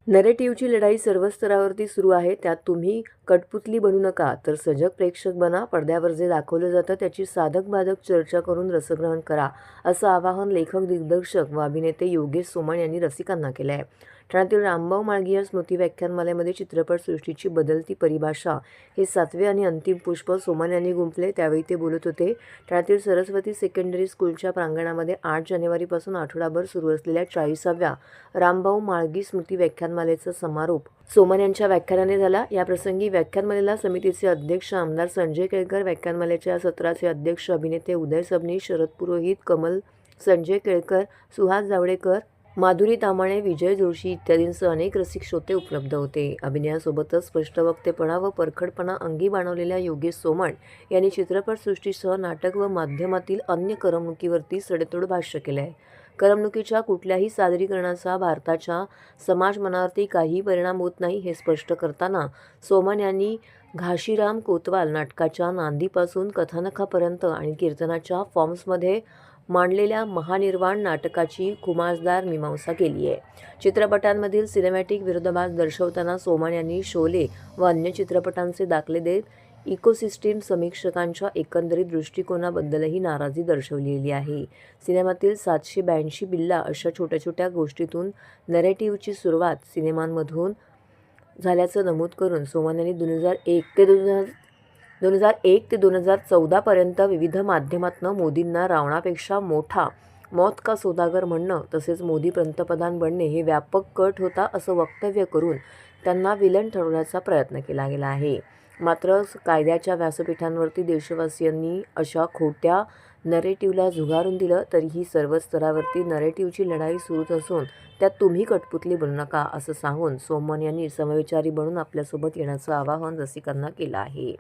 नरेटिव्हची लढाई सर्व स्तरावरती सुरू आहे. त्यात तुम्ही कठपुतली बनू नका, तर सजग प्रेक्षक बना. पडद्यावर जे दाखवलं जातं त्याची साधक-बाधक चर्चा करून रसग्रहण करा, असं आवाहन लेखक, दिग्दर्शक व अभिनेते योगेश सोमण यांनी रसिकांना केलं आहे. ठाण्यातील रामभाऊ म्हाळगी या स्मृती व्याख्यानमालेमध्ये चित्रपटसृष्टीची बदलती परिभाषा हे 7वे आणि अंतिम पुष्प सोमण यांनी गुंफले. त्यावेळी ते बोलत होते. ठाण्यातील सरस्वती सेकंडरी स्कूलच्या प्रांगणामध्ये 8 जानेवारीपासून आठवडाभर सुरू असलेल्या 40व्या रामभाऊ म्हाळगी स्मृती व्याख्यानमालेचा समारोप सोमण यांच्या व्याख्यानाने झाला. याप्रसंगी व्याख्यानमालेला समितीचे अध्यक्ष आमदार संजय केळकर, व्याख्यानमालेच्या सत्राचे अध्यक्ष अभिनेते उदय सबनीस, शरद पुरोहित, कमल संजय केळकर, सुहास जावडेकर, माधुरी तामाणे, विजय जोशी इत्यादींसह अनेक रसिक श्रोते उपलब्ध होते. अभिनयासोबतच स्पष्टवक्तेपणा व परखडपणा अंगी बाणवलेल्या योगेश सोमण यांनी चित्रपटसृष्टीसह नाटक व माध्यमातील अन्य करमणुकीवरती सडेतोड भाष्य केले आहे. करमणुकीच्या कुठल्याही सादरीकरणाचा भारताच्या समाजमनावरती काहीही परिणाम होत नाही हे स्पष्ट करताना सोमण यांनी घाशीराम कोतवाल नाटकाच्या नांदीपासून कथानकापर्यंत आणि कीर्तनाच्या फॉर्म्समध्ये मांडलेल्या महानिर्वाण नाटकाची खुमासदार मीमांसा केली आहे. चित्रपटांमधील सिनेमॅटिक विरोधाभास दर्शवताना सोमण यांनी शोले व अन्य चित्रपटांचे दाखले देत इकोसिस्टीम समीक्षकांच्या एकंदरीत दृष्टिकोनाबद्दलही नाराजी दर्शवलेली आहे. सिनेमातील 782 बिल्ला अशा छोट्या छोट्या गोष्टीतून नरेटिव्हची सुरुवात सिनेमांमधून झाल्याचं नमूद करून सोमण यांनी 2001 ते 2014 पर्यंत विविध माध्यमातून मोदींना रावणापेक्षा मोठा मौत का सौदागर म्हणणं तसेच मोदी पंतप्रधान बनणे हे व्यापक कट होता असं वक्तव्य करून त्यांना विलन ठरवण्याचा प्रयत्न केला गेला आहे. मात्र कायद्याच्या व्यासपीठांवरती देशवासियांनी अशा खोट्या नरेटिव्हला झुगारून दिलं. तरीही सर्व स्तरावरती नरेटिव्हची लढाई सुरूच असून त्यात तुम्ही कठपुतली बनू नका असं सांगून सोमण यांनी समविचारी बनून आपल्यासोबत येण्याचं आवाहन रसिकांना केलं आहे.